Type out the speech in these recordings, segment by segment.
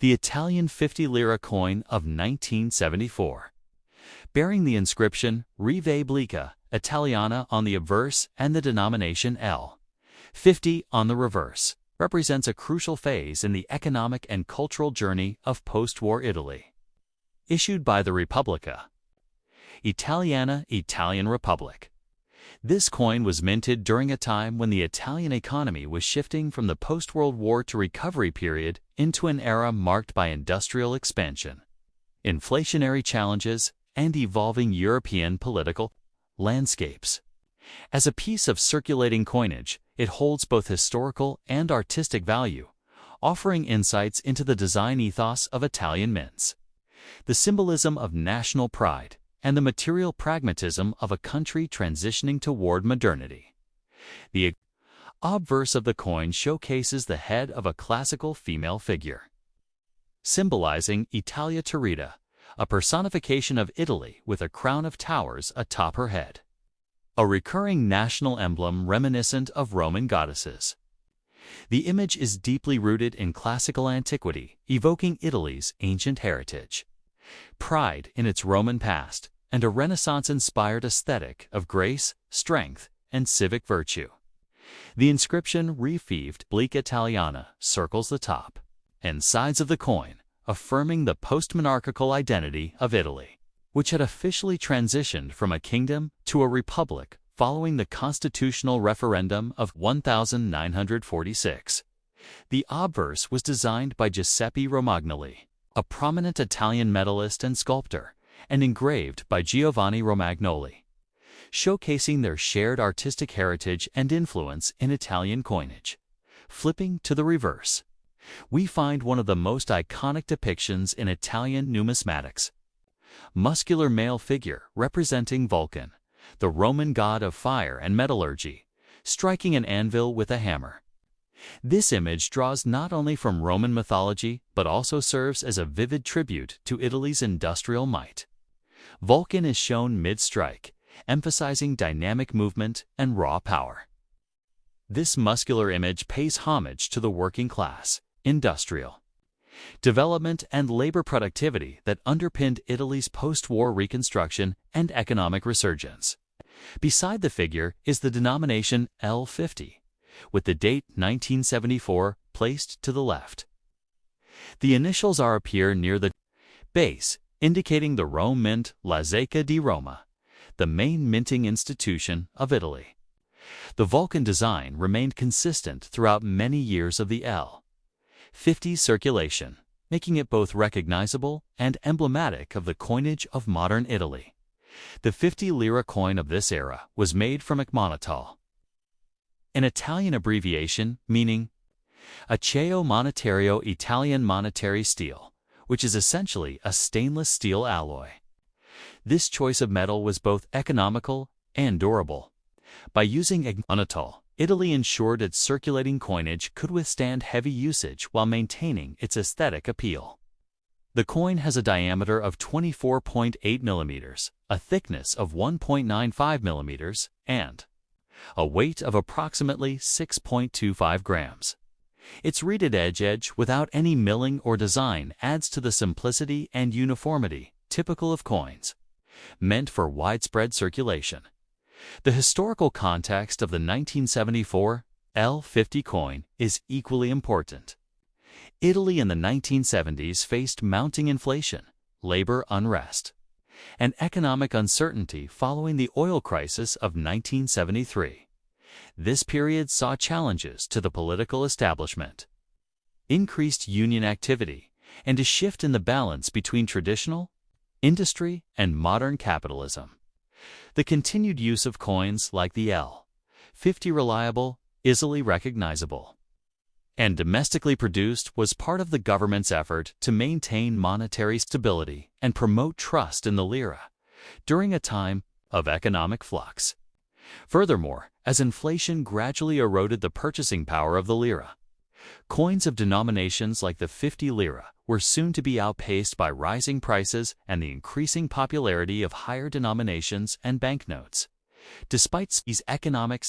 the Italian 50 lire coin of 1974. Bearing the inscription Repubblica Italiana on the obverse and the denomination L. 50 on the reverse, represents a crucial phase in the economic and cultural journey of post-war Italy. Issued by the Repubblica Italiana, Italian Republic. This coin was minted during a time when the Italian economy was shifting from the post-World War to recovery period into an era marked by industrial expansion, inflationary challenges, and evolving European political landscapes. As a piece of circulating coinage, it holds both historical and artistic value, offering insights into the design ethos of Italian mints, the symbolism of national pride, and the material pragmatism of a country transitioning toward modernity. The obverse of the coin showcases the head of a classical female figure, symbolizing Italia Turrida, a personification of Italy with a crown of towers atop her head, a recurring national emblem reminiscent of Roman goddesses. The image is deeply rooted in classical antiquity, evoking Italy's ancient heritage, pride in its Roman past, and a Renaissance-inspired aesthetic of grace, strength, and civic virtue. The inscription Repubblica Italiana circles the top and sides of the coin, affirming the post-monarchical identity of Italy, which had officially transitioned from a kingdom to a republic following the constitutional referendum of 1946. The obverse was designed by Giuseppe Romagnoli, a prominent Italian medalist and sculptor, and engraved by Giovanni Romagnoli, showcasing their shared artistic heritage and influence in Italian coinage. Flipping to the reverse, we find one of the most iconic depictions in Italian numismatics. Muscular male figure representing Vulcan, the Roman god of fire and metallurgy, striking an anvil with a hammer. This image draws not only from Roman mythology but also serves as a vivid tribute to Italy's industrial might. Vulcan is shown mid-strike, emphasizing dynamic movement and raw power. This muscular image pays homage to the working class, industrial development, and labor productivity that underpinned Italy's post-war reconstruction and economic resurgence. Beside the figure is the denomination L50, with the date 1974 placed to the left. The initials appear near the base, indicating the Rome Mint La Zecca di Roma, the main minting institution of Italy. The Vulcan design remained consistent throughout many years of the L50 circulation, making it both recognizable and emblematic of the coinage of modern Italy. The 50 lire coin of this era was made from monetale, an Italian abbreviation meaning acciaio monetario, Italian monetary steel, which is essentially a stainless steel alloy. This choice of metal was both economical and durable. By using monetale, Italy ensured its circulating coinage could withstand heavy usage while maintaining its aesthetic appeal. The coin has a diameter of 24.8 millimeters, a thickness of 1.95 millimeters, and a weight of approximately 6.25 grams. Its reeded edge without any milling or design adds to the simplicity and uniformity typical of coins meant for widespread circulation. The historical context of the 1974 L50 coin is equally important. Italy in the 1970s faced mounting inflation, labor unrest, and economic uncertainty following the oil crisis of 1973. This period saw challenges to the political establishment, increased union activity, and a shift in the balance between traditional industry and modern capitalism. The continued use of coins like the L50 reliable, easily recognizable, and domestically produced was part of the government's effort to maintain monetary stability and promote trust in the lira during a time of economic flux. Furthermore, as inflation gradually eroded the purchasing power of the lira, coins of denominations like the 50 lira were soon to be outpaced by rising prices and the increasing popularity of higher denominations and banknotes. Despite these economic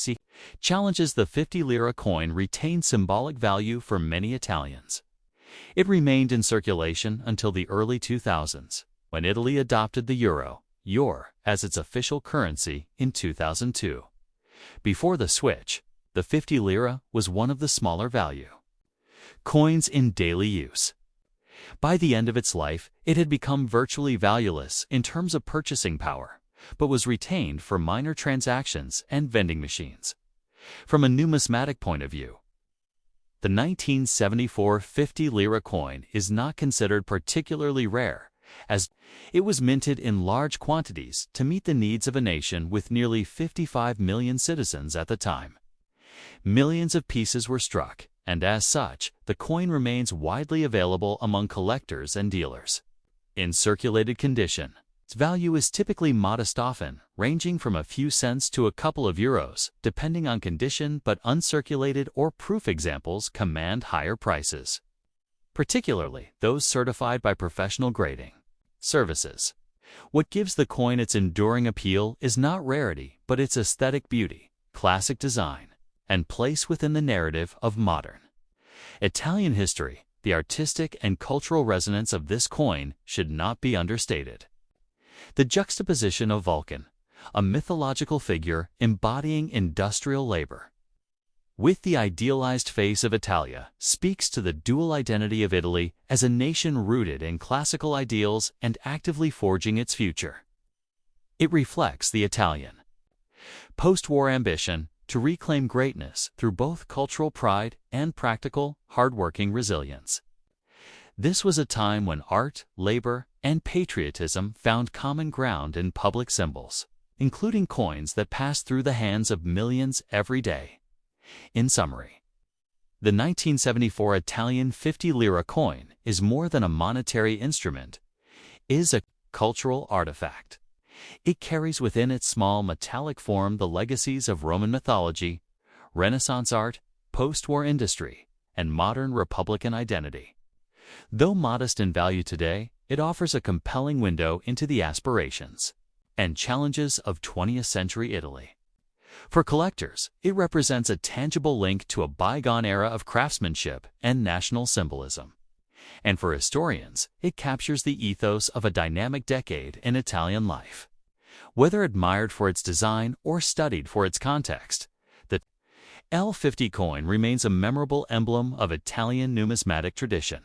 challenges, the 50 lira coin retained symbolic value for many Italians. It remained in circulation until the early 2000s, when Italy adopted the euro, as its official currency in 2002. Before the switch, the 50 lira was one of the smaller value coins in daily use. By the end of its life, it had become virtually valueless in terms of purchasing power, but was retained for minor transactions and vending machines. From a numismatic point of view, the 1974 50 lira coin is not considered particularly rare, as it was minted in large quantities to meet the needs of a nation with nearly 55 million citizens at the time. Millions of pieces were struck, and as such, the coin remains widely available among collectors and dealers. In circulated condition, its value is typically modest, often ranging from a few cents to a couple of euros, depending on condition, but uncirculated or proof examples command higher prices, particularly those certified by professional grading services. What gives the coin its enduring appeal is not rarity, but its aesthetic beauty, classic design, and place within the narrative of modern Italian history. The artistic and cultural resonance of this coin should not be understated. The juxtaposition of Vulcan, a mythological figure embodying industrial labor, with the idealized face of Italia, speaks to the dual identity of Italy as a nation rooted in classical ideals and actively forging its future. It reflects the Italian post-war ambition to reclaim greatness through both cultural pride and practical, hard-working resilience. This was a time when art, labor, and patriotism found common ground in public symbols, including coins that passed through the hands of millions every day. In summary, the 1974 Italian 50 lira coin is more than a monetary instrument. It is a cultural artifact. It carries within its small metallic form the legacies of Roman mythology, Renaissance art, post-war industry, and modern Republican identity. Though modest in value today, it offers a compelling window into the aspirations and challenges of 20th century Italy. For collectors, it represents a tangible link to a bygone era of craftsmanship and national symbolism. And for historians, it captures the ethos of a dynamic decade in Italian life. Whether admired for its design or studied for its context, the L50 coin remains a memorable emblem of Italian numismatic tradition.